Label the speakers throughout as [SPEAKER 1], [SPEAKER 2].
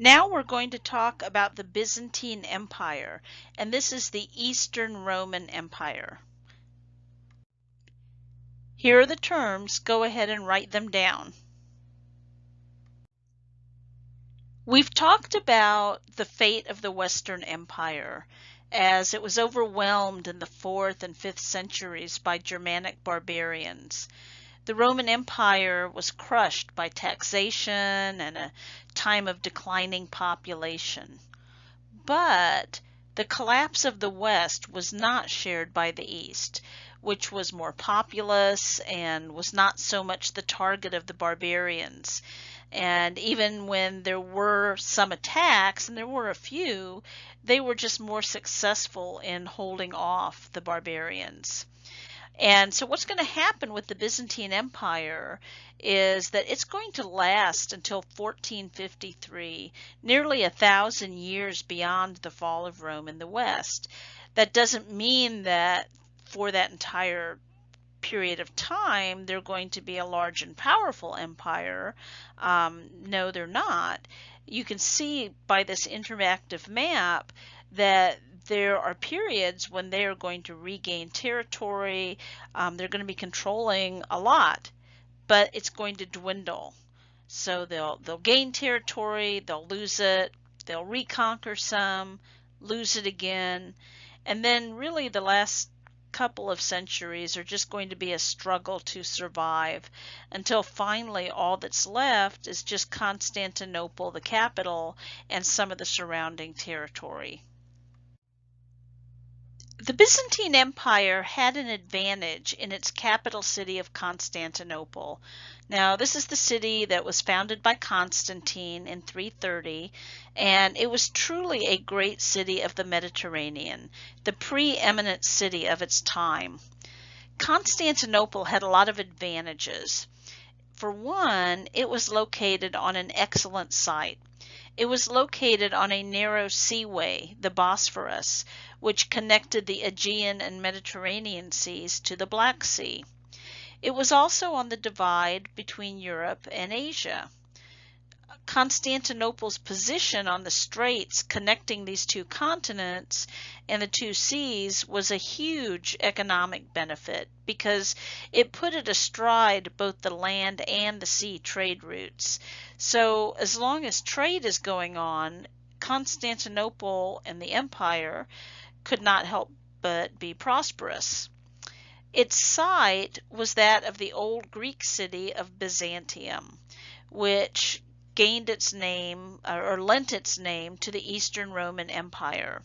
[SPEAKER 1] Now we're going to talk about the Byzantine Empire, and this is the Eastern Roman Empire. Here are the terms. Go ahead and write them down. We've talked about the fate of the Western Empire as it was overwhelmed in the 4th and 5th centuries by Germanic barbarians. The Roman Empire was crushed by taxation and a time of declining population. But the collapse of the West was not shared by the East, which was more populous and was not so much the target of the barbarians. And even when there were some attacks, and there were a few, they were just more successful in holding off the barbarians. And so what's going to happen with the Byzantine Empire is that it's going to last until 1453, nearly 1,000 years beyond the fall of Rome in the West. That doesn't mean that for that entire period of time they're going to be a large and powerful empire. No, they're not. You can see by this interactive map that there are periods when they are going to regain territory. They're going to be controlling a lot, but it's going to dwindle. So they'll gain territory, they'll lose it, they'll reconquer some, lose it again, and then really the last couple of centuries are just going to be a struggle to survive until finally all that's left is just Constantinople, the capital, and some of the surrounding territory. The Byzantine Empire had an advantage in its capital city of Constantinople. Now, this is the city that was founded by Constantine in 330, and it was truly a great city of the Mediterranean, the preeminent city of its time. Constantinople had a lot of advantages. For one, it was located on an excellent site. It was located on a narrow seaway, the Bosphorus, which connected the Aegean and Mediterranean seas to the Black Sea. It was also on the divide between Europe and Asia. Constantinople's position on the straits connecting these two continents and the two seas was a huge economic benefit because it put it astride both the land and the sea trade routes. So as long as trade is going on, Constantinople and the empire could not help but be prosperous. Its site was that of the old Greek city of Byzantium, which gained its name or lent its name to the Eastern Roman Empire.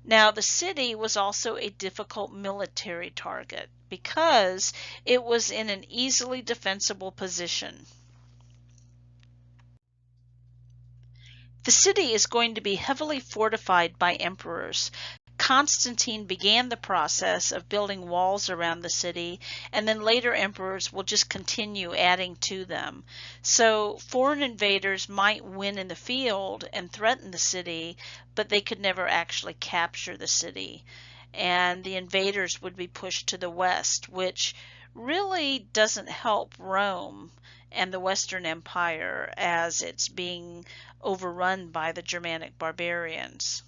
[SPEAKER 1] Now, the city was also a difficult military target because it was in an easily defensible position. The city is going to be heavily fortified by emperors. Constantine began the process of building walls around the city, and then later emperors will just continue adding to them. So foreign invaders might win in the field and threaten the city, but they could never actually capture the city. And the invaders would be pushed to the west, which really doesn't help Rome and the Western Empire as it's being overrun by the Germanic barbarians.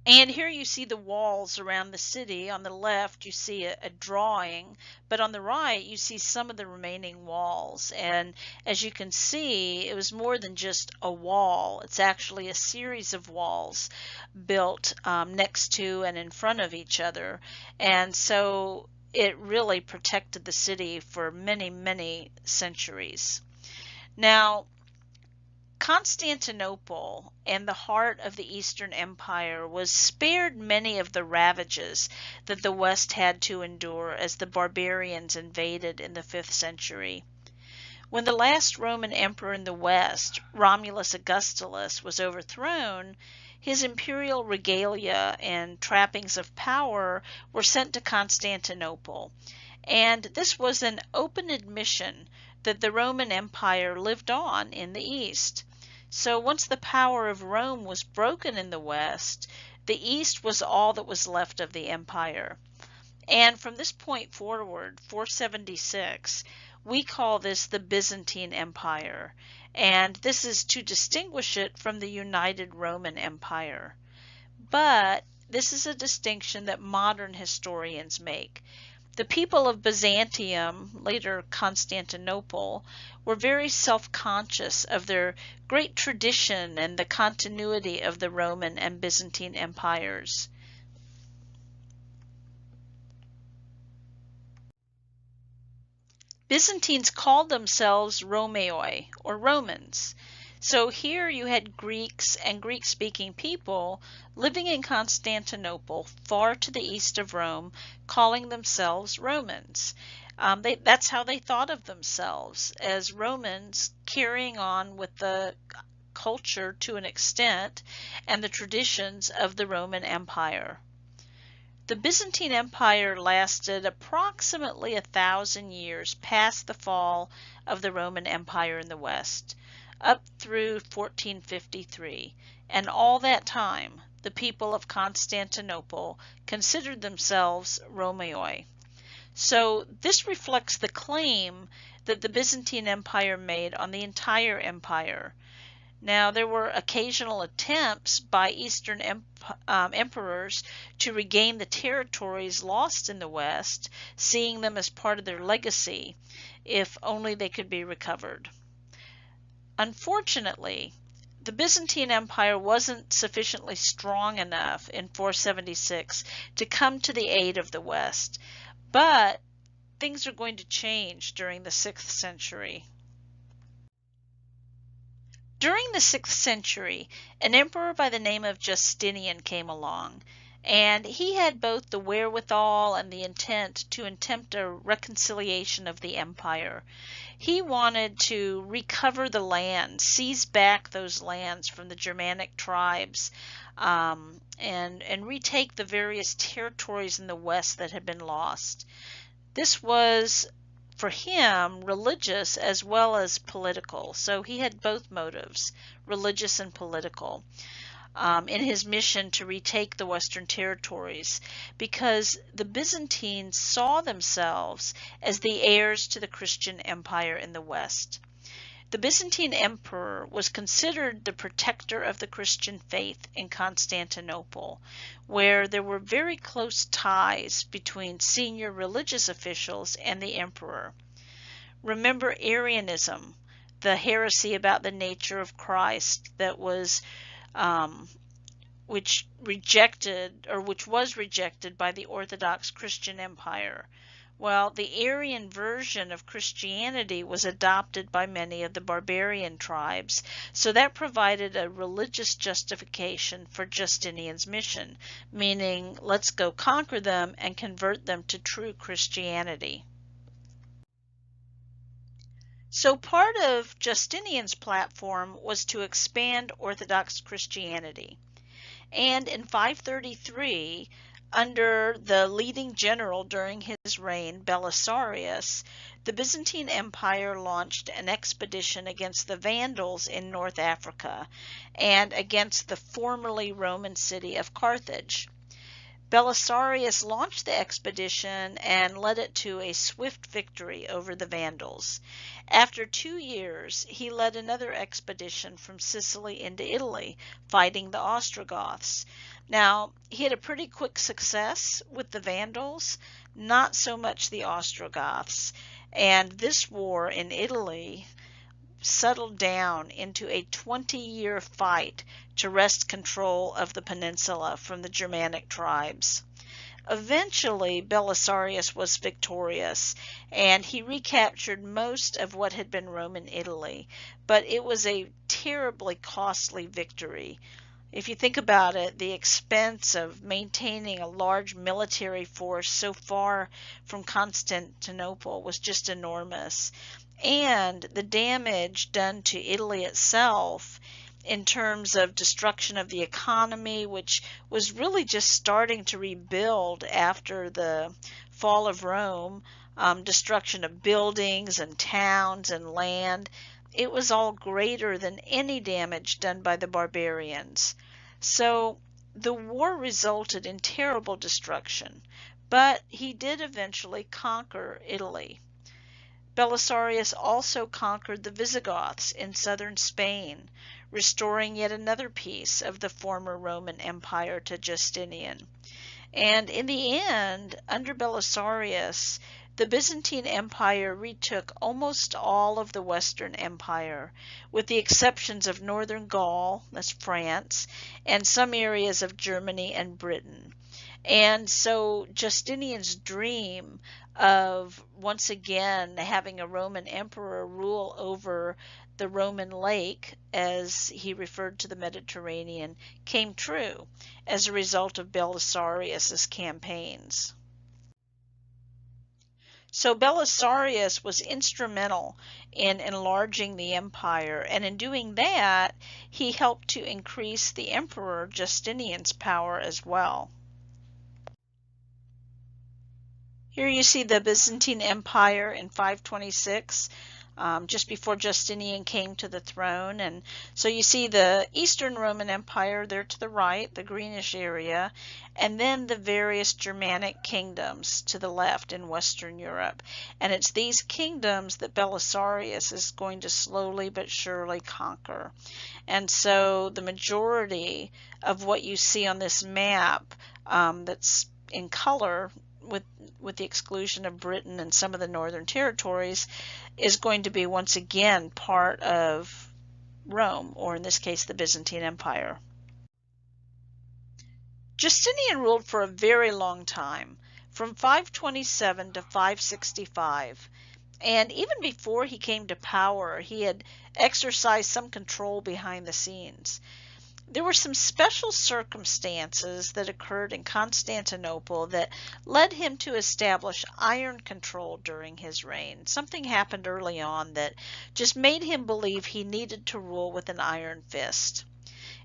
[SPEAKER 1] And here you see the walls around the city. On the left, you see a drawing, but on the right, you see some of the remaining walls. And as you can see, it was more than just a wall. It's actually a series of walls built next to and in front of each other. And so it really protected the city for many, many centuries. Now, Constantinople and the heart of the Eastern Empire was spared many of the ravages that the West had to endure as the barbarians invaded in the 5th century. When the last Roman emperor in the West, Romulus Augustulus, was overthrown, his imperial regalia and trappings of power were sent to Constantinople, and this was an open admission that the Roman Empire lived on in the East. So once the power of Rome was broken in the West, the East was all that was left of the empire. And from this point forward, 476, We call this the Byzantine Empire, and this is to distinguish it from the United Roman Empire. But this is a distinction that modern historians make. The people of Byzantium, later Constantinople, were very self-conscious of their great tradition and the continuity of the Roman and Byzantine empires. Byzantines called themselves Romaoi, or Romans. So here you had Greeks and Greek-speaking people living in Constantinople, far to the east of Rome, calling themselves Romans. That's how they thought of themselves, as Romans, carrying on with the culture to an extent and the traditions of the Roman Empire. The Byzantine Empire lasted approximately 1,000 years past the fall of the Roman Empire in the West, up through 1453, and all that time the people of Constantinople considered themselves Romaoi. So this reflects the claim that the Byzantine Empire made on the entire empire. Now, there were occasional attempts by Eastern emperors to regain the territories lost in the West, seeing them as part of their legacy, if only they could be recovered. Unfortunately, the Byzantine Empire wasn't sufficiently strong enough in 476 to come to the aid of the West, but things are going to change during the 6th century. During the 6th century, an emperor by the name of Justinian came along, and he had both the wherewithal and the intent to attempt a reconciliation of the empire. He wanted to recover the land, seize back those lands from the Germanic tribes, and retake the various territories in the West that had been lost. This was, for him, religious as well as political. So he had both motives, religious and political, in his mission to retake the Western territories, because the Byzantines saw themselves as the heirs to the Christian empire in the West. The Byzantine emperor was considered the protector of the Christian faith in Constantinople, where there were very close ties between senior religious officials and the emperor. Remember Arianism, the heresy about the nature of Christ that was which was rejected by the Orthodox Christian Empire. Well, the Arian version of Christianity was adopted by many of the barbarian tribes, so that provided a religious justification for Justinian's mission, meaning let's go conquer them and convert them to true Christianity. So part of Justinian's platform was to expand Orthodox Christianity. And in 533, under the leading general during his reign, Belisarius, the Byzantine Empire launched an expedition against the Vandals in North Africa and against the formerly Roman city of Carthage. Belisarius launched the expedition and led it to a swift victory over the Vandals. After 2 years, he led another expedition from Sicily into Italy, fighting the Ostrogoths. Now, he had a pretty quick success with the Vandals, not so much the Ostrogoths, and this war in Italy settled down into a 20-year fight to wrest control of the peninsula from the Germanic tribes. Eventually, Belisarius was victorious, and he recaptured most of what had been Roman Italy, but it was a terribly costly victory. If you think about it, the expense of maintaining a large military force so far from Constantinople was just enormous. And the damage done to Italy itself in terms of destruction of the economy, which was really just starting to rebuild after the fall of Rome, destruction of buildings and towns and land, it was all greater than any damage done by the barbarians. So the war resulted in terrible destruction, but he did eventually conquer Italy. Belisarius also conquered the Visigoths in southern Spain, restoring yet another piece of the former Roman Empire to Justinian. And in the end, under Belisarius, the Byzantine Empire retook almost all of the Western Empire, with the exceptions of northern Gaul, that's France, and some areas of Germany and Britain. And so Justinian's dream of once again having a Roman emperor rule over the Roman lake, as he referred to the Mediterranean, came true as a result of Belisarius's campaigns. So Belisarius was instrumental in enlarging the empire, and in doing that, he helped to increase the emperor Justinian's power as well. Here you see the Byzantine Empire in 526, just before Justinian came to the throne. And so you see the Eastern Roman Empire there to the right, the greenish area, and then the various Germanic kingdoms to the left in Western Europe. And it's these kingdoms that Belisarius is going to slowly but surely conquer. And so the majority of what you see on this map that's in color, with the exclusion of Britain and some of the northern territories, is going to be once again part of Rome, or in this case the Byzantine Empire. Justinian ruled for a very long time, from 527 to 565, and even before he came to power, he had exercised some control behind the scenes. There were some special circumstances that occurred in Constantinople that led him to establish iron control during his reign. Something happened early on that just made him believe he needed to rule with an iron fist.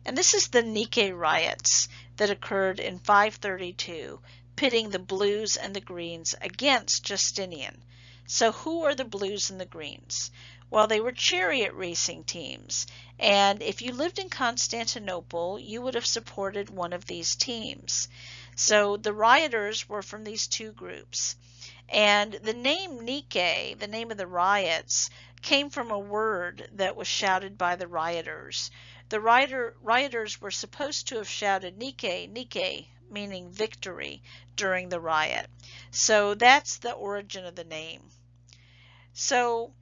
[SPEAKER 1] And this is the Nike riots that occurred in 532, pitting the blues and the greens against Justinian. So who are the blues and the greens? Well, they were chariot racing teams, and if you lived in Constantinople, you would have supported one of these teams. So the rioters were from these two groups, and the name Nike, the name of the riots, came from a word that was shouted by the rioters. The rioters were supposed to have shouted Nike, Nike, meaning victory, during the riot. So that's the origin of the name. So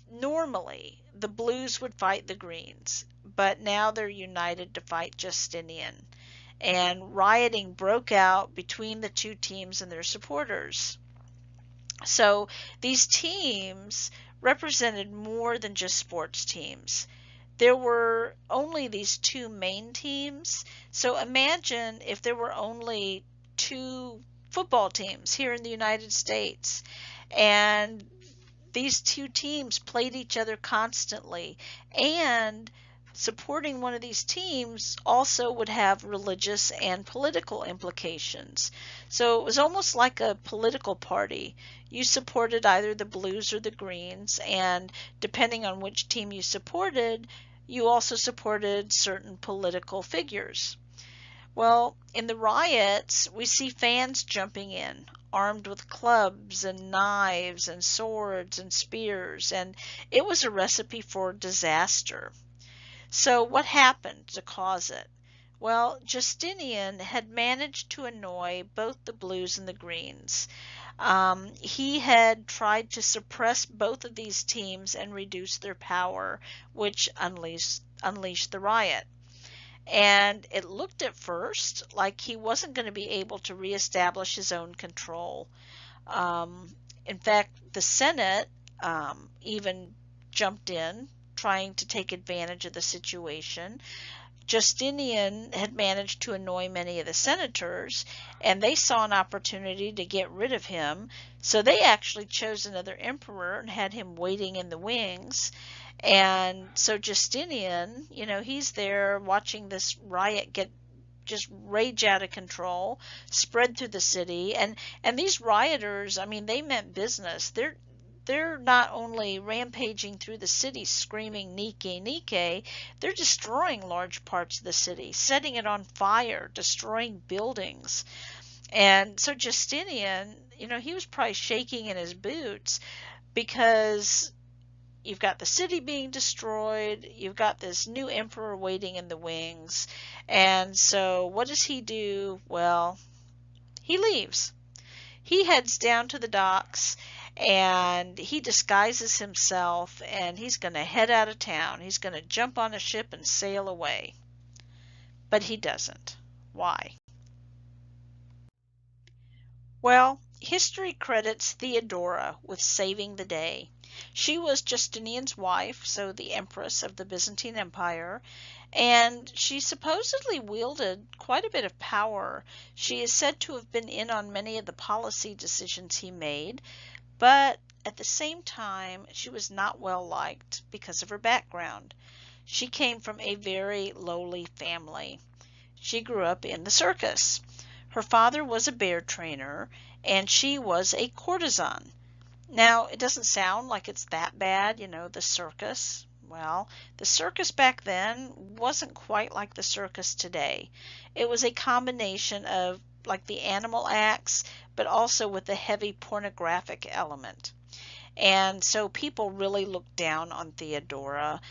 [SPEAKER 1] normally, the blues would fight the greens, but now they're united to fight Justinian. And rioting broke out between the two teams and their supporters. So these teams represented more than just sports teams. There were only these two main teams. So imagine if there were only two football teams here in the United States, and these two teams played each other constantly, and supporting one of these teams also would have religious and political implications. So it was almost like a political party. You supported either the blues or the greens, and depending on which team you supported, you also supported certain political figures. Well, in the riots, we see fans jumping in, armed with clubs and knives and swords and spears, and it was a recipe for disaster. So what happened to cause it? Well, Justinian had managed to annoy both the blues and the greens. He had tried to suppress both of these teams and reduce their power, which unleashed the riot. And it looked at first like he wasn't going to be able to reestablish his own control. In fact, the Senate even jumped in, trying to take advantage of the situation. Justinian had managed to annoy many of the senators, and they saw an opportunity to get rid of him, so they actually chose another emperor and had him waiting in the wings. And so Justinian, he's there watching this riot get just rage out of control, spread through the city, and these rioters, they meant business. They're not only rampaging through the city screaming Nike, Nike, they're destroying large parts of the city, setting it on fire, destroying buildings. And so Justinian, he was probably shaking in his boots, because you've got the city being destroyed, you've got this new emperor waiting in the wings, and so what does he do? Well, he leaves. He heads down to the docks and he disguises himself and he's going to head out of town. He's going to jump on a ship and sail away. But he doesn't. Why? Well, history credits Theodora with saving the day. She was Justinian's wife, so the empress of the Byzantine Empire, and she supposedly wielded quite a bit of power. She is said to have been in on many of the policy decisions he made, but at the same time, she was not well liked because of her background. She came from a very lowly family. She grew up in the circus. Her father was a bear trainer, and she was a courtesan. Now, it doesn't sound like it's that bad, the circus. Well, the circus back then wasn't quite like the circus today. It was a combination of like the animal acts, but also with a heavy pornographic element. And so people really looked down on Theodora.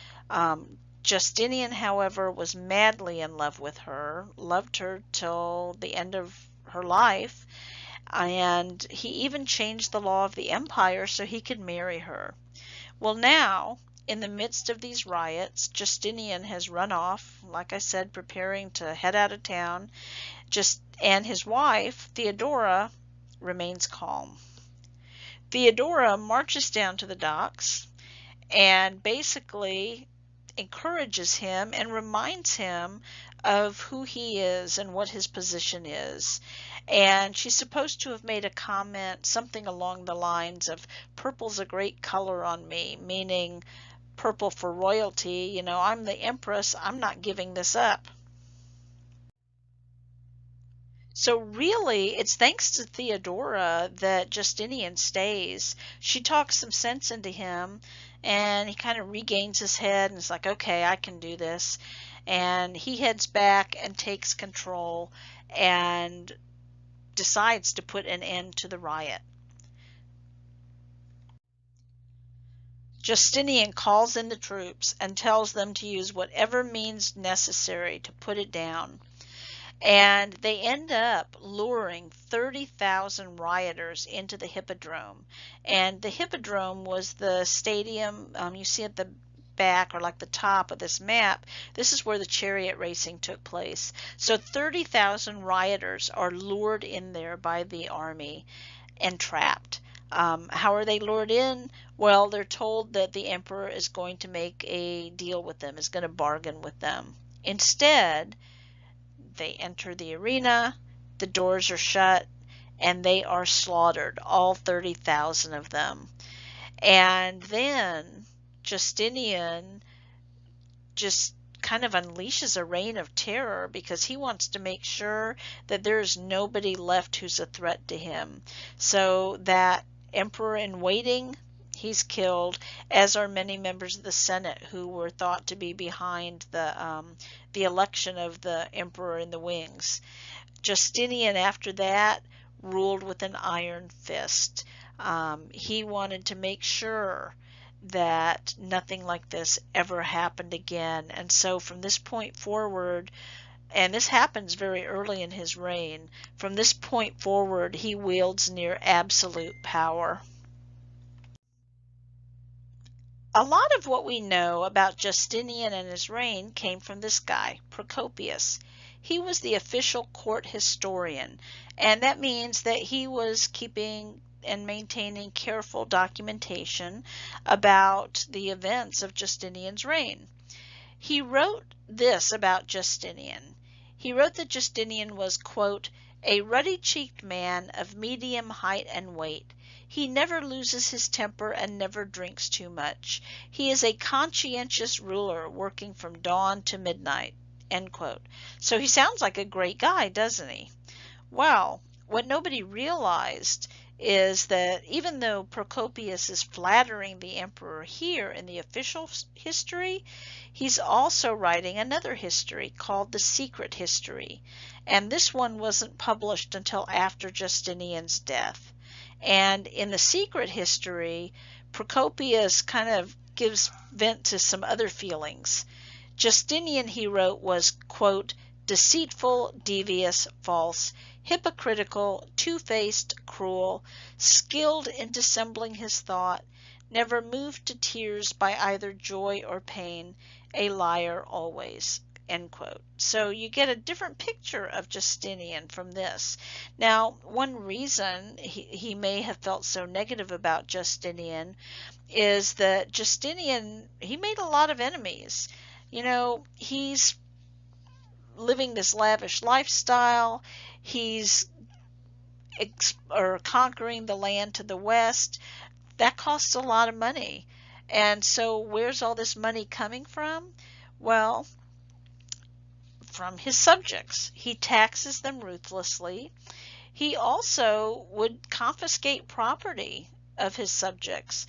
[SPEAKER 1] Justinian, however, was madly in love with her, loved her till the end of her life, and he even changed the law of the empire so he could marry her. Well, now, in the midst of these riots, Justinian has run off, like I said, preparing to head out of town, and his wife, Theodora, remains calm. Theodora marches down to the docks and basically encourages him and reminds him of who he is and what his position is. And she's supposed to have made a comment, something along the lines of, "Purple's a great color on me," meaning purple for royalty. I'm the empress, I'm not giving this up. So really, it's thanks to Theodora that Justinian stays. She talks some sense into him, and he kind of regains his head and is like, okay, I can do this. And he heads back and takes control and decides to put an end to the riot. Justinian calls in the troops and tells them to use whatever means necessary to put it down. And they end up luring 30,000 rioters into the Hippodrome. And the Hippodrome was the stadium you see at the back, or like the top of this map. This is where the chariot racing took place. So 30,000 rioters are lured in there by the army and trapped. How are they lured in? Well, they're told that the emperor is going to make a deal with them, is going to bargain with them. Instead, they enter the arena, the doors are shut, and they are slaughtered, all 30,000 of them. And then Justinian just kind of unleashes a reign of terror because he wants to make sure that there's nobody left who's a threat to him. So that emperor in waiting, he's killed, as are many members of the Senate who were thought to be behind the election of the emperor in the wings. Justinian, after that, ruled with an iron fist. He wanted to make sure that nothing like this ever happened again. And so from this point forward, and this happens very early in his reign, from this point forward, he wields near absolute power. A lot of what we know about Justinian and his reign came from this guy, Procopius. He was the official court historian, and that means that he was keeping and maintaining careful documentation about the events of Justinian's reign. He wrote this about Justinian. He wrote that Justinian was, quote, "a ruddy-cheeked man of medium height and weight. He never loses his temper and never drinks too much. He is a conscientious ruler working from dawn to midnight," end quote. So he sounds like a great guy, doesn't he? Well, what nobody realized is that even though Procopius is flattering the emperor here in the official history, he's also writing another history called the Secret History. And this one wasn't published until after Justinian's death. And in the Secret History, Procopius kind of gives vent to some other feelings. Justinian, he wrote, was, quote, deceitful, devious, false, hypocritical, two-faced, cruel, skilled in dissembling his thought, never moved to tears by either joy or pain, a liar always. End quote. So you get a different picture of Justinian from this. Now, one reason he may have felt so negative about Justinian is that Justinian, he made a lot of enemies. He's living this lavish lifestyle. He's conquering the land to the west. That costs a lot of money. And so where's all this money coming from? Well, from his subjects. He taxes them ruthlessly. He also would confiscate property of his subjects.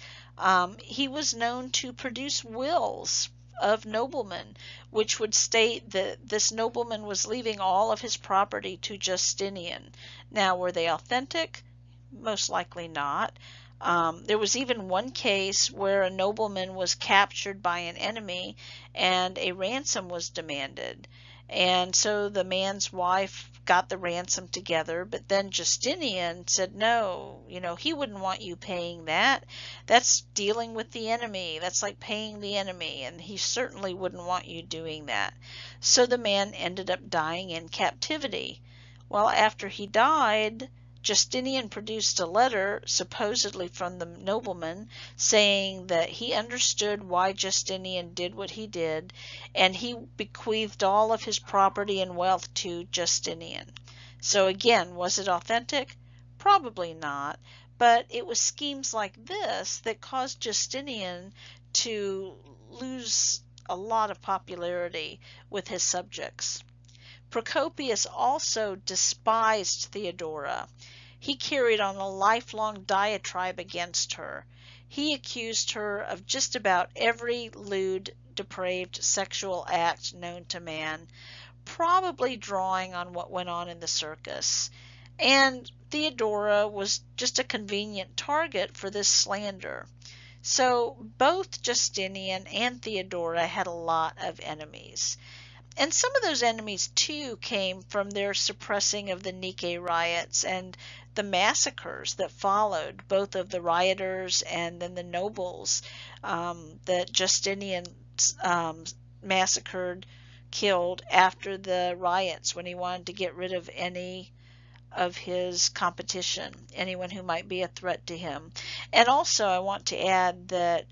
[SPEAKER 1] He was known to produce wills of noblemen, which would state that this nobleman was leaving all of his property to Justinian. Now, were they authentic? Most likely not. There was even one case where a nobleman was captured by an enemy and a ransom was demanded. And so the man's wife got the ransom together, but then Justinian said, no, he wouldn't want you paying that. That's dealing with the enemy. That's like paying the enemy, and he certainly wouldn't want you doing that. So the man ended up dying in captivity. Well, after he died, Justinian produced a letter, supposedly from the nobleman, saying that he understood why Justinian did what he did, and he bequeathed all of his property and wealth to Justinian. So again, was it authentic? Probably not, but it was schemes like this that caused Justinian to lose a lot of popularity with his subjects. Procopius also despised Theodora. He carried on a lifelong diatribe against her. He accused her of just about every lewd, depraved sexual act known to man, probably drawing on what went on in the circus. And Theodora was just a convenient target for this slander. So both Justinian and Theodora had a lot of enemies. And some of those enemies, too, came from their suppressing of the Nike riots and the massacres that followed, both of the rioters and then the nobles that Justinian massacred, killed after the riots when he wanted to get rid of any of his competition, anyone who might be a threat to him. And also I want to add that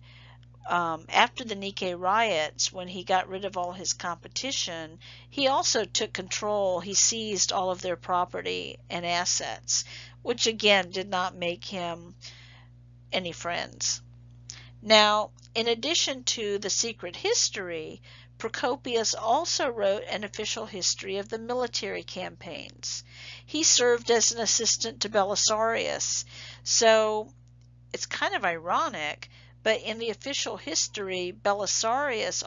[SPEAKER 1] after the Nike riots, when he got rid of all his competition, he also took control. He seized all of their property and assets, which again did not make him any friends. Now, in addition to the secret history, Procopius also wrote an official history of the military campaigns. He served as an assistant to Belisarius, so it's kind of ironic, but in the official history, Belisarius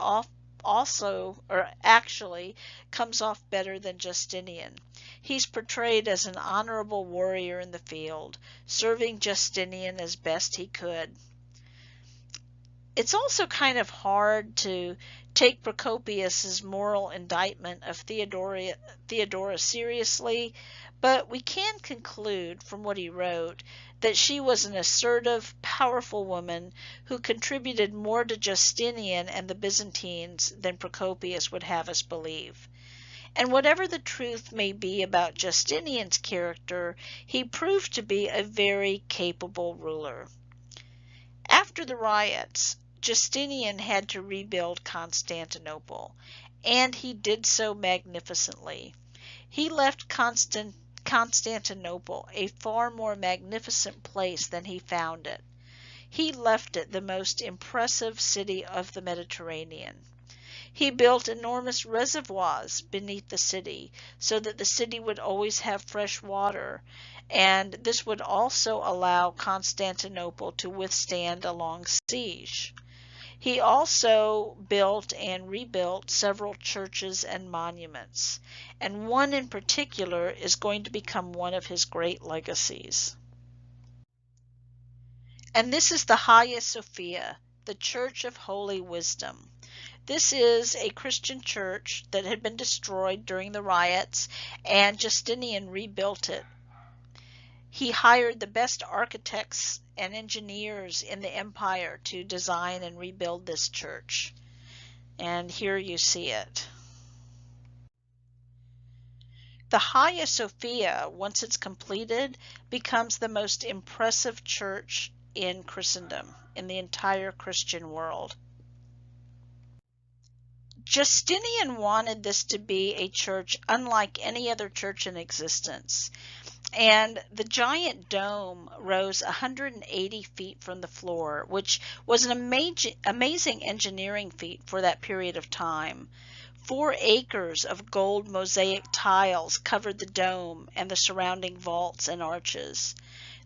[SPEAKER 1] actually comes off better than Justinian. He's portrayed as an honorable warrior in the field, serving Justinian as best he could. It's also kind of hard to take Procopius's moral indictment of Theodora seriously, but we can conclude from what he wrote that she was an assertive, powerful woman who contributed more to Justinian and the Byzantines than Procopius would have us believe. And whatever the truth may be about Justinian's character, he proved to be a very capable ruler. After the riots, Justinian had to rebuild Constantinople, and he did so magnificently. He left Constantinople a far more magnificent place than he found it. He left it the most impressive city of the Mediterranean. He built enormous reservoirs beneath the city so that the city would always have fresh water, and this would also allow Constantinople to withstand a long siege. He also built and rebuilt several churches and monuments, and one in particular is going to become one of his great legacies. And this is the Hagia Sophia, the Church of Holy Wisdom. This is a Christian church that had been destroyed during the riots, and Justinian rebuilt it. He hired the best architects and engineers in the empire to design and rebuild this church. And here you see it. The Hagia Sophia, once it's completed, becomes the most impressive church in Christendom, in the entire Christian world. Justinian wanted this to be a church unlike any other church in existence. And the giant dome rose 180 feet from the floor, which was an amazing engineering feat for that period of time. 4 acres of gold mosaic tiles covered the dome and the surrounding vaults and arches.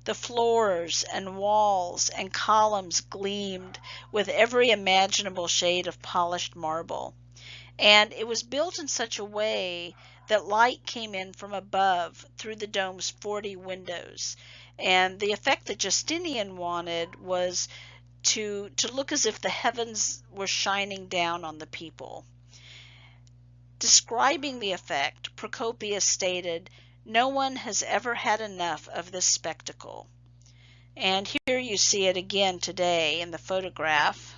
[SPEAKER 1] The floors and walls and columns gleamed with every imaginable shade of polished marble. And it was built in such a way that light came in from above through the dome's 40 windows. And the effect that Justinian wanted was to look as if the heavens were shining down on the people. Describing the effect, Procopius stated, "No one has ever had enough of this spectacle." And here you see it again today in the photograph.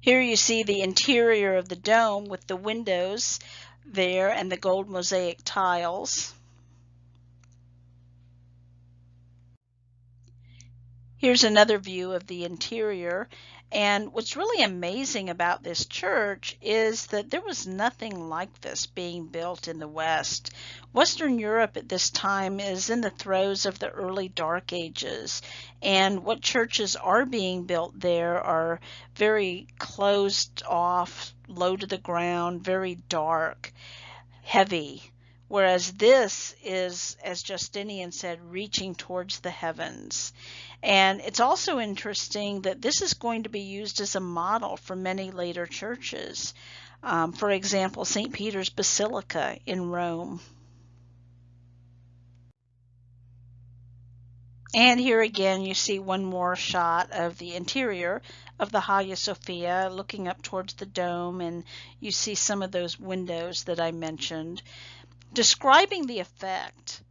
[SPEAKER 1] Here you see the interior of the dome with the windows there and the gold mosaic tiles. Here's another view of the interior. And what's really amazing about this church is that there was nothing like this being built in the West. Western Europe at this time is in the throes of the early Dark Ages, and what churches are being built there are very closed off, low to the ground, very dark, heavy. Whereas this is, as Justinian said, reaching towards the heavens. And it's also interesting that this is going to be used as a model for many later churches. For example, St. Peter's Basilica in Rome. And here again you see one more shot of the interior of the Hagia Sophia looking up towards the dome, and you see some of those windows that I mentioned. Describing the effect,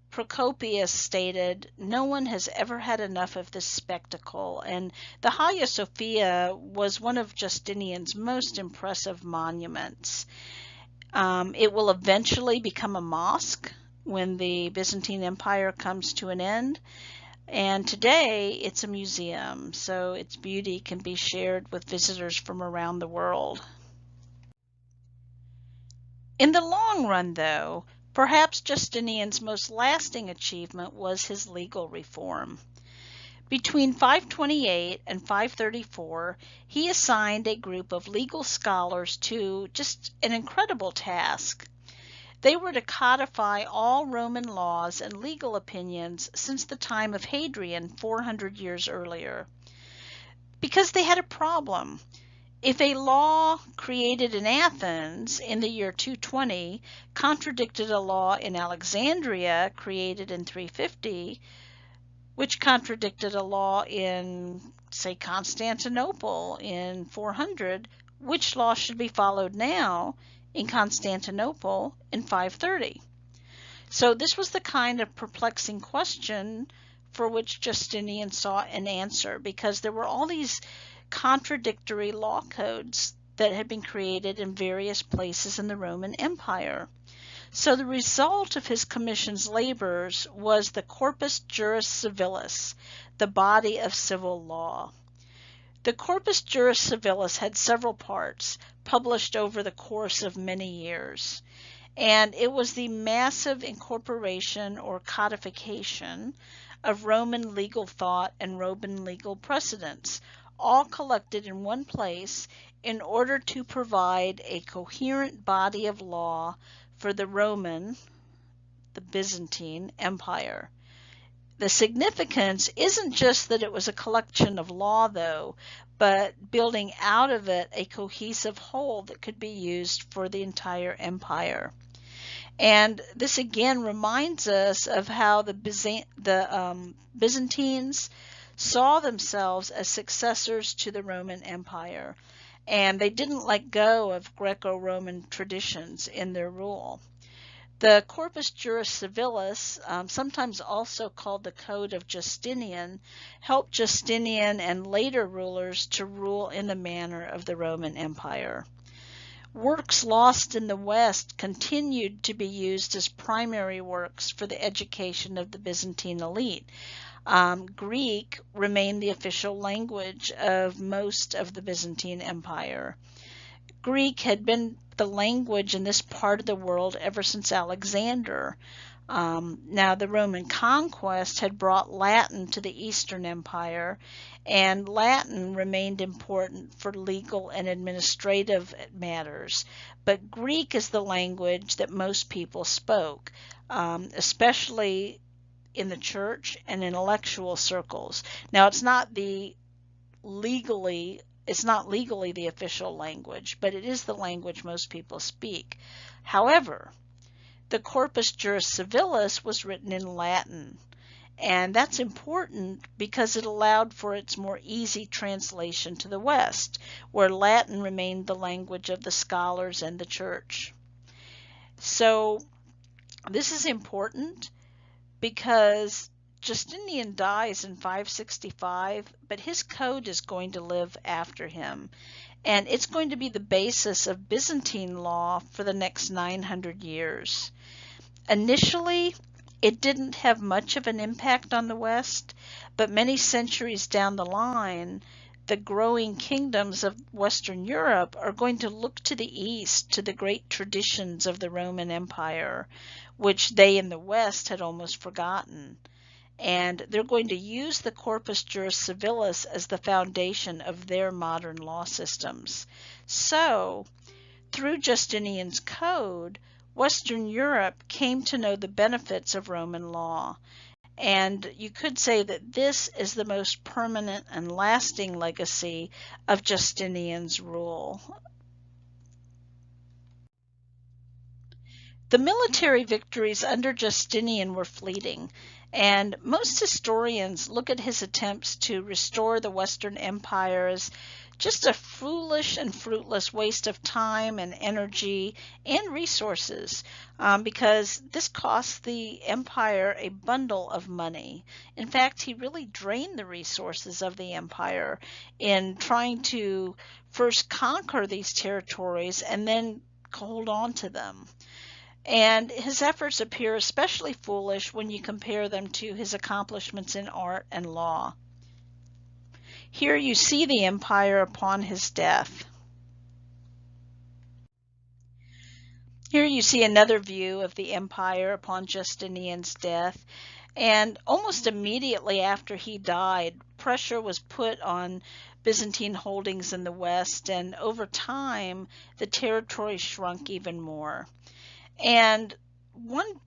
[SPEAKER 1] Procopius stated, "No one has ever had enough of this spectacle," and the Hagia Sophia was one of Justinian's most impressive monuments. It will eventually become a mosque when the Byzantine Empire comes to an end, and today it's a museum, so its beauty can be shared with visitors from around the world. In the long run, though, perhaps Justinian's most lasting achievement was his legal reform. Between 528 and 534, he assigned a group of legal scholars to just an incredible task. They were to codify all Roman laws and legal opinions since the time of Hadrian 400 years earlier. Because they had a problem. If a law created in Athens in the year 220 contradicted a law in Alexandria created in 350, which contradicted a law in, say, Constantinople in 400, which law should be followed now in Constantinople in 530? So this was the kind of perplexing question for which Justinian sought an answer, because there were all these contradictory law codes that had been created in various places in the Roman Empire. So the result of his commission's labors was the Corpus Juris Civilis, the body of civil law. The Corpus Juris Civilis had several parts, published over the course of many years, and it was the massive incorporation or codification of Roman legal thought and Roman legal precedents, all collected in one place in order to provide a coherent body of law for the Roman, the Byzantine Empire. The significance isn't just that it was a collection of law, though, but building out of it a cohesive whole that could be used for the entire empire. And this again reminds us of how the Byzantines saw themselves as successors to the Roman Empire, and they didn't let go of Greco-Roman traditions in their rule. The Corpus Juris Civilis, sometimes also called the Code of Justinian, helped Justinian and later rulers to rule in the manner of the Roman Empire. Works lost in the West continued to be used as primary works for the education of the Byzantine elite. Greek remained the official language of most of the Byzantine Empire. Greek had been the language in this part of the world ever since Alexander. Now, the Roman conquest had brought Latin to the Eastern Empire, and Latin remained important for legal and administrative matters. But Greek is the language that most people spoke, especially in the church and intellectual circles. Now, legally it's not legally the official language, but it is the language most people speak. However, the Corpus Juris Civilis was written in Latin, and that's important because it allowed for its more easy translation to the West, where Latin remained the language of the scholars and the church. So this is important because Justinian dies in 565, but his code is going to live after him, and it's going to be the basis of Byzantine law for the next 900 years. Initially, it didn't have much of an impact on the West, but many centuries down the line, the growing kingdoms of Western Europe are going to look to the East, to the great traditions of the Roman Empire, which they in the West had almost forgotten. And they're going to use the Corpus Juris Civilis as the foundation of their modern law systems. So, through Justinian's code, Western Europe came to know the benefits of Roman law. And you could say that this is the most permanent and lasting legacy of Justinian's rule. The military victories under Justinian were fleeting, and most historians look at his attempts to restore the Western Empire as just a foolish and fruitless waste of time and energy and resources, because this cost the empire a bundle of money. In fact, he really drained the resources of the empire in trying to first conquer these territories and then hold on to them. And his efforts appear especially foolish when you compare them to his accomplishments in art and law. Here you see the empire upon his death. Here you see another view of the empire upon Justinian's death. And almost immediately after he died, pressure was put on Byzantine holdings in the West, and over time, the territory shrunk even more. And one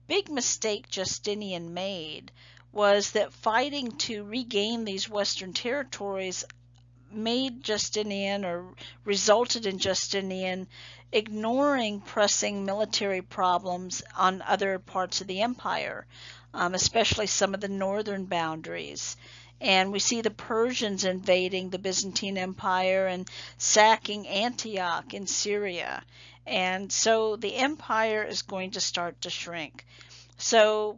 [SPEAKER 1] big mistake Justinian made was that fighting to regain these Western territories made Justinian, or resulted in Justinian, ignoring pressing military problems on other parts of the empire, especially some of the northern boundaries. And we see the Persians invading the Byzantine Empire and sacking Antioch in Syria. And so the empire is going to start to shrink. So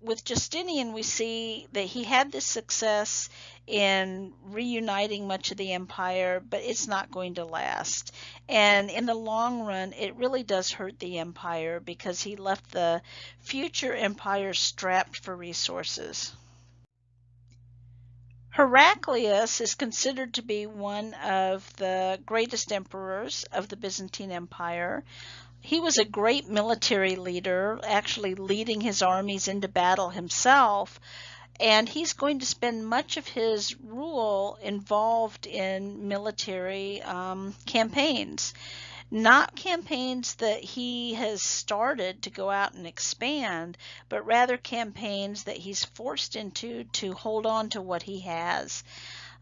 [SPEAKER 1] with Justinian, we see that he had this success in reuniting much of the empire, but it's not going to last. And in the long run, it really does hurt the empire because he left the future empire strapped for resources. Heraclius is considered to be one of the greatest emperors of the Byzantine Empire. He was a great military leader, actually leading his armies into battle himself, and he's going to spend much of his rule involved in military campaigns. Not campaigns that he has started to go out and expand, but rather campaigns that he's forced into to hold on to what he has.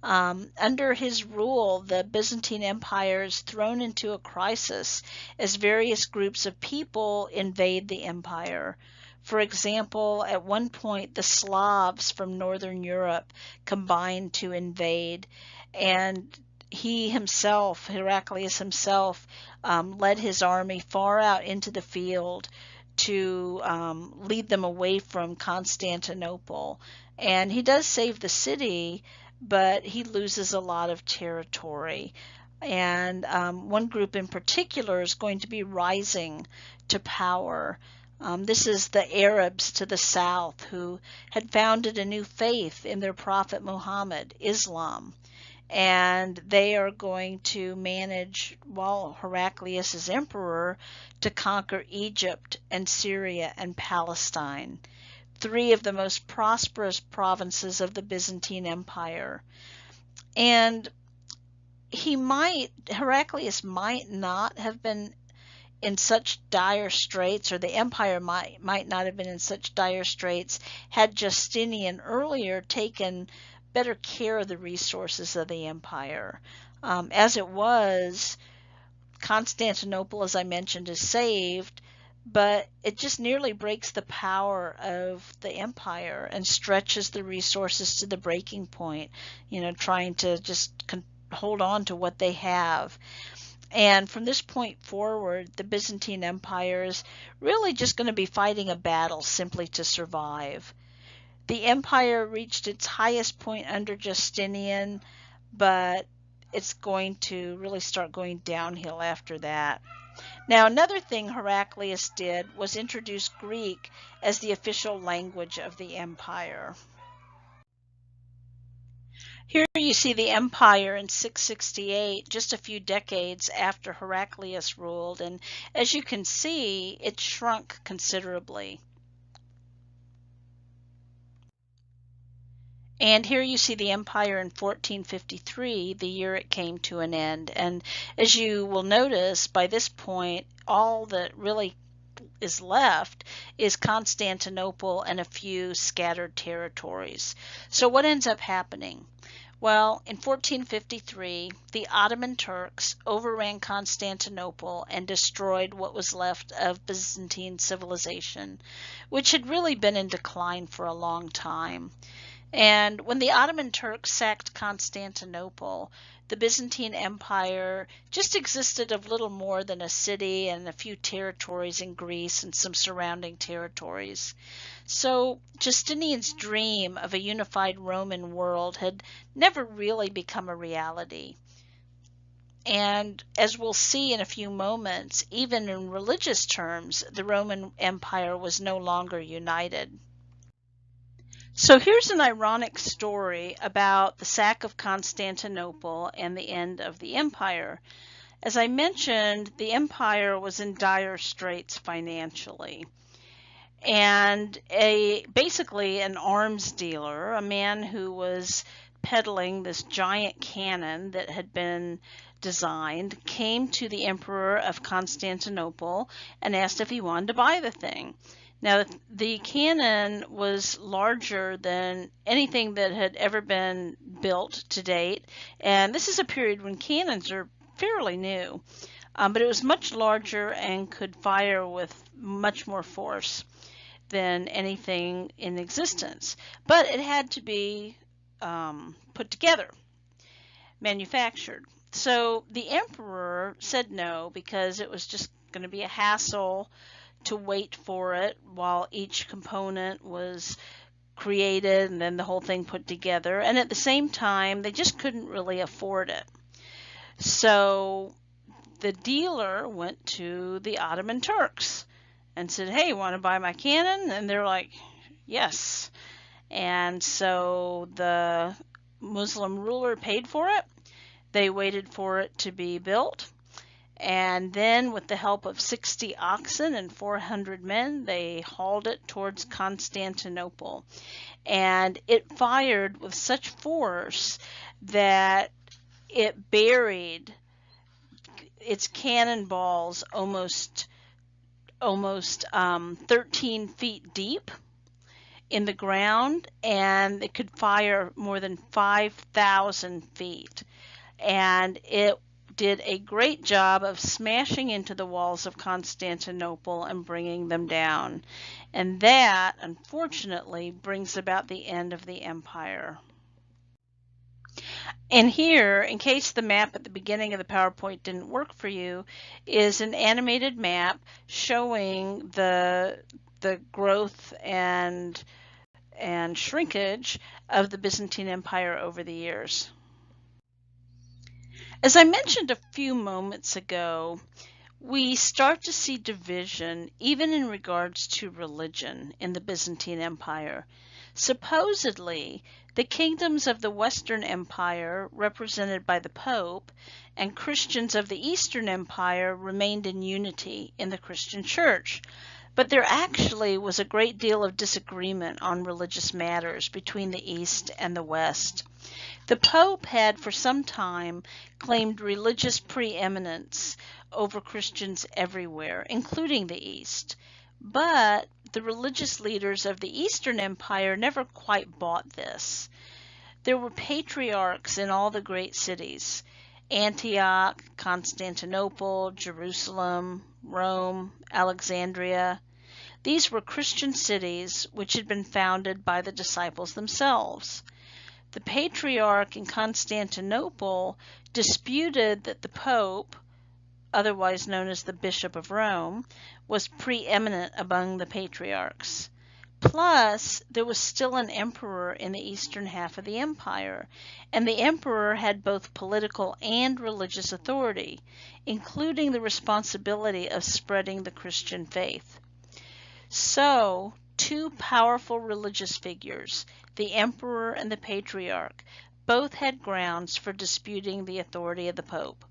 [SPEAKER 1] Under his rule, the Byzantine Empire is thrown into a crisis as various groups of people invade the empire. For example, at one point, the Slavs from Northern Europe combined to invade, and he himself, Heraclius himself, led his army far out into the field to lead them away from Constantinople. And he does save the city, but he loses a lot of territory. And one group in particular is going to be rising to power. This is the Arabs to the south who had founded a new faith in their prophet Muhammad, Islam. And they are going to manage, while Heraclius is emperor, to conquer Egypt and Syria and Palestine, three of the most prosperous provinces of the Byzantine Empire. And Heraclius might not have been in such dire straits, or the empire might not have been in such dire straits, had Justinian earlier taken better care of the resources of the empire. As it was, Constantinople, as I mentioned, is saved, but it just nearly breaks the power of the empire and stretches the resources to the breaking point, trying to just hold on to what they have. And from this point forward, the Byzantine Empire is really just going to be fighting a battle simply to survive. The empire reached its highest point under Justinian, but it's going to really start going downhill after that. Now, another thing Heraclius did was introduce Greek as the official language of the empire. Here you see the empire in 668, just a few decades after Heraclius ruled, and as you can see, it shrunk considerably. And here you see the empire in 1453, the year it came to an end. And as you will notice, by this point, all that really is left is Constantinople and a few scattered territories. So what ends up happening? Well, in 1453, the Ottoman Turks overran Constantinople and destroyed what was left of Byzantine civilization, which had really been in decline for a long time. And when the Ottoman Turks sacked Constantinople, the Byzantine Empire just existed of little more than a city and a few territories in Greece and some surrounding territories. So Justinian's dream of a unified Roman world had never really become a reality. And as we'll see in a few moments, even in religious terms, the Roman Empire was no longer united. So here's an ironic story about the sack of Constantinople and the end of the empire. As I mentioned, the empire was in dire straits financially. And basically an arms dealer, a man who was peddling this giant cannon that had been designed, came to the emperor of Constantinople and asked if he wanted to buy the thing. Now, the cannon was larger than anything that had ever been built to date, and this is a period when cannons are fairly new, but it was much larger and could fire with much more force than anything in existence. But it had to be put together, manufactured. So the emperor said no because it was just going to be a hassle to wait for it while each component was created and then the whole thing put together. And at the same time, they just couldn't really afford it. So the dealer went to the Ottoman Turks and said, "Hey, want to buy my cannon?" And they're like, "Yes." And so the Muslim ruler paid for it. They waited for it to be built. And then, with the help of 60 oxen and 400 men, they hauled it towards Constantinople. And it fired with such force that it buried its cannonballs almost 13 feet deep in the ground, and it could fire more than 5,000 feet. And it did a great job of smashing into the walls of Constantinople and bringing them down. And that, unfortunately, brings about the end of the empire. And here, in case the map at the beginning of the PowerPoint didn't work for you, is an animated map showing the growth and shrinkage of the Byzantine Empire over the years. As I mentioned a few moments ago, we start to see division even in regards to religion in the Byzantine Empire. Supposedly, the kingdoms of the Western Empire, represented by the Pope, and Christians of the Eastern Empire remained in unity in the Christian Church. But there actually was a great deal of disagreement on religious matters between the East and the West. The Pope had for some time claimed religious preeminence over Christians everywhere, including the East. But the religious leaders of the Eastern Empire never quite bought this. There were patriarchs in all the great cities: Antioch, Constantinople, Jerusalem, Rome, Alexandria. These were Christian cities which had been founded by the disciples themselves. The patriarch in Constantinople disputed that the Pope, otherwise known as the Bishop of Rome, was preeminent among the patriarchs. Plus, there was still an emperor in the eastern half of the empire, and the emperor had both political and religious authority, including the responsibility of spreading the Christian faith. So, two powerful religious figures, the emperor and the patriarch, both had grounds for disputing the authority of the Pope.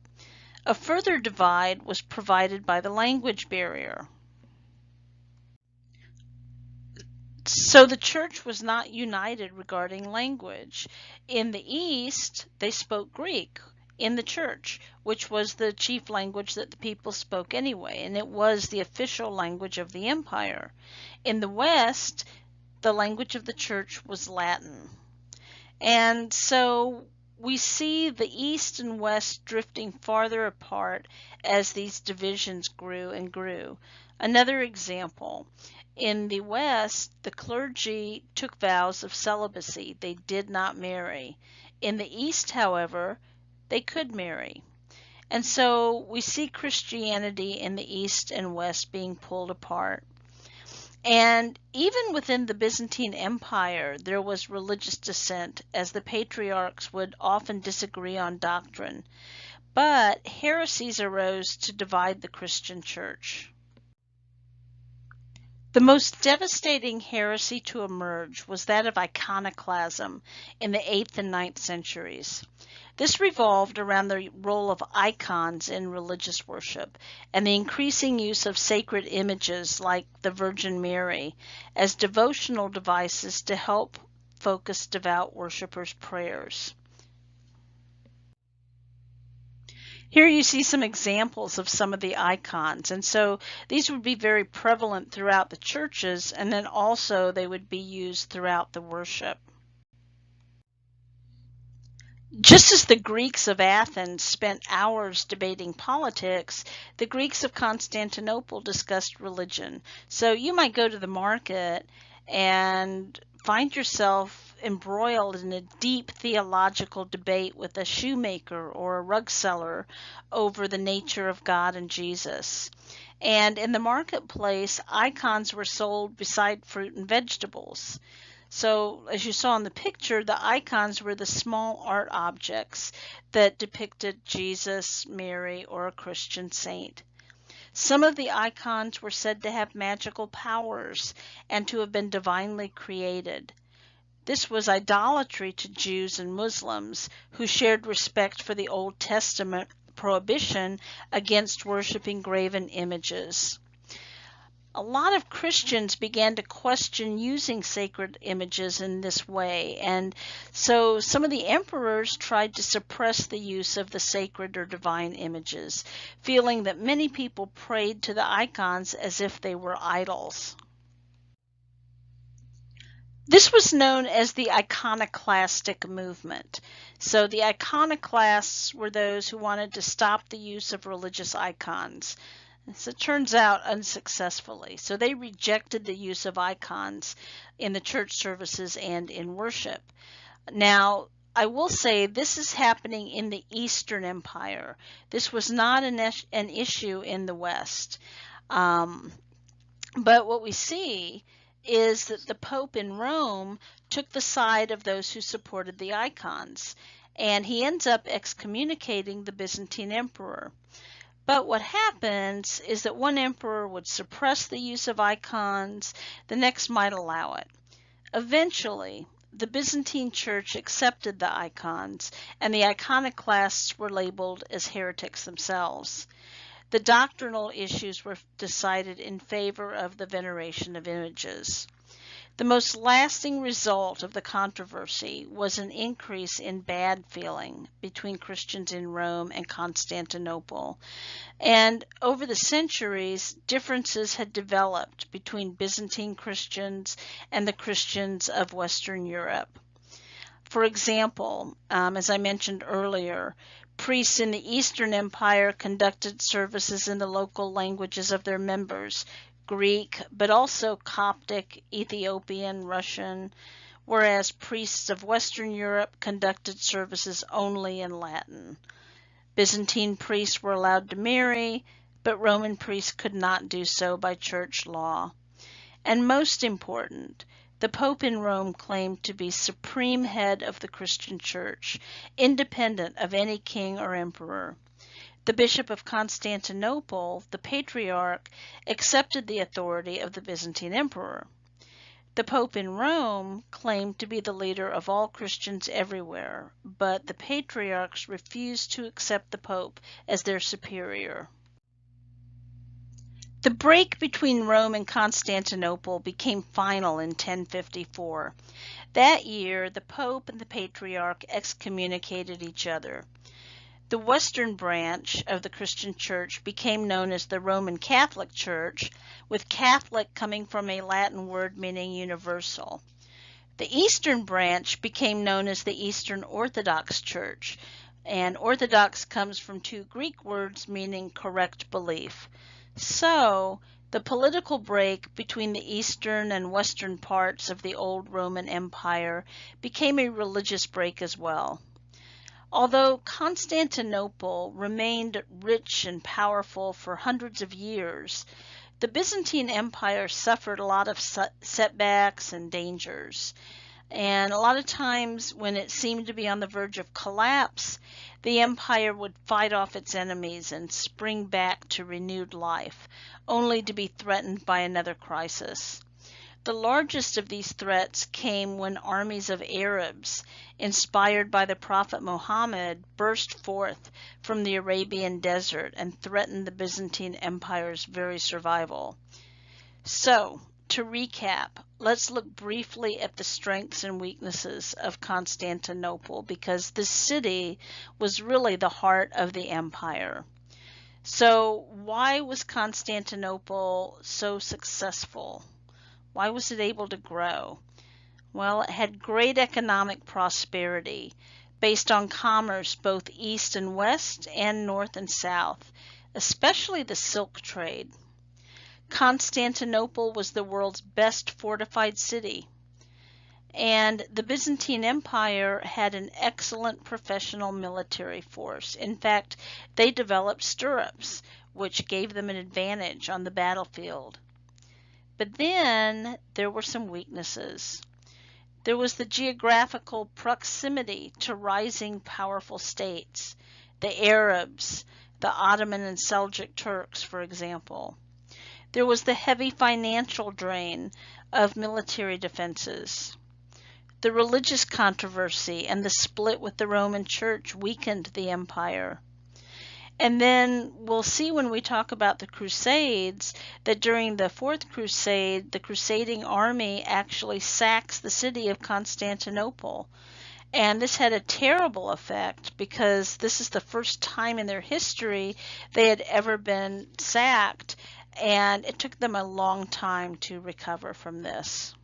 [SPEAKER 1] A further divide was provided by the language barrier. So the church was not united regarding language. In the East, they spoke Greek in the church, which was the chief language that the people spoke anyway, and it was the official language of the empire. In the West, the language of the church was Latin. And so we see the East and West drifting farther apart as these divisions grew and grew. Another example, in the West, the clergy took vows of celibacy. They did not marry. In the East, however, they could marry. And so we see Christianity in the East and West being pulled apart. And even within the Byzantine Empire, there was religious dissent, as the patriarchs would often disagree on doctrine. But heresies arose to divide the Christian church. The most devastating heresy to emerge was that of iconoclasm in the 8th and 9th centuries. This revolved around the role of icons in religious worship and the increasing use of sacred images like the Virgin Mary as devotional devices to help focus devout worshipers' prayers. Here you see some examples of some of the icons, and so these would be very prevalent throughout the churches, and then also they would be used throughout the worship. Just as the Greeks of Athens spent hours debating politics, the Greeks of Constantinople discussed religion. So you might go to the market and find yourself embroiled in a deep theological debate with a shoemaker or a rug seller over the nature of God and Jesus. And in the marketplace, icons were sold beside fruit and vegetables. So, as you saw in the picture, the icons were the small art objects that depicted Jesus, Mary, or a Christian saint. Some of the icons were said to have magical powers and to have been divinely created. This was idolatry to Jews and Muslims who shared respect for the Old Testament prohibition against worshiping graven images. A lot of Christians began to question using sacred images in this way, and so some of the emperors tried to suppress the use of the sacred or divine images, feeling that many people prayed to the icons as if they were idols. This was known as the iconoclastic movement. So the iconoclasts were those who wanted to stop the use of religious icons. As it turns out, unsuccessfully. So they rejected the use of icons in the church services and in worship. Now, I will say this is happening in the Eastern Empire. This was not an issue in the West. Um, but what we see is that the Pope in Rome took the side of those who supported the icons, and he ends up excommunicating the Byzantine emperor. But what happens is that one emperor would suppress the use of icons, the next might allow it. Eventually, the Byzantine Church accepted the icons, and the iconoclasts were labeled as heretics themselves. The doctrinal issues were decided in favor of the veneration of images. The most lasting result of the controversy was an increase in bad feeling between Christians in Rome and Constantinople. And over the centuries, differences had developed between Byzantine Christians and the Christians of Western Europe. For example, as I mentioned earlier, priests in the Eastern Empire conducted services in the local languages of their members, Greek, but also Coptic, Ethiopian, Russian, whereas priests of Western Europe conducted services only in Latin. Byzantine priests were allowed to marry, but Roman priests could not do so by church law. And most important, the Pope in Rome claimed to be supreme head of the Christian Church, independent of any king or emperor. The Bishop of Constantinople, the Patriarch, accepted the authority of the Byzantine Emperor. The Pope in Rome claimed to be the leader of all Christians everywhere, but the Patriarchs refused to accept the Pope as their superior. The break between Rome and Constantinople became final in 1054. That year, the Pope and the Patriarch excommunicated each other. The Western branch of the Christian Church became known as the Roman Catholic Church, with Catholic coming from a Latin word meaning universal. The Eastern branch became known as the Eastern Orthodox Church, and Orthodox comes from two Greek words meaning correct belief. So, the political break between the eastern and western parts of the old Roman Empire became a religious break as well. Although Constantinople remained rich and powerful for hundreds of years, the Byzantine Empire suffered a lot of setbacks and dangers. And a lot of times when it seemed to be on the verge of collapse, the empire would fight off its enemies and spring back to renewed life, only to be threatened by another crisis. The largest of these threats came when armies of Arabs, inspired by the Prophet Muhammad, burst forth from the Arabian desert and threatened the Byzantine Empire's very survival. So, to recap, let's look briefly at the strengths and weaknesses of Constantinople because this city was really the heart of the empire. So, why was Constantinople so successful? Why was it able to grow? Well, it had great economic prosperity based on commerce both east and west and north and south, especially the silk trade. Constantinople was the world's best fortified city, and the Byzantine Empire had an excellent professional military force. In fact, they developed stirrups, which gave them an advantage on the battlefield. But then there were some weaknesses. There was the geographical proximity to rising powerful states, the Arabs, the Ottoman and Seljuk Turks, for example. There was the heavy financial drain of military defenses. The religious controversy and the split with the Roman Church weakened the empire. And then we'll see when we talk about the Crusades that during the Fourth Crusade, the crusading army actually sacks the city of Constantinople. And this had a terrible effect because this is the first time in their history they had ever been sacked, and it took them a long time to recover from this.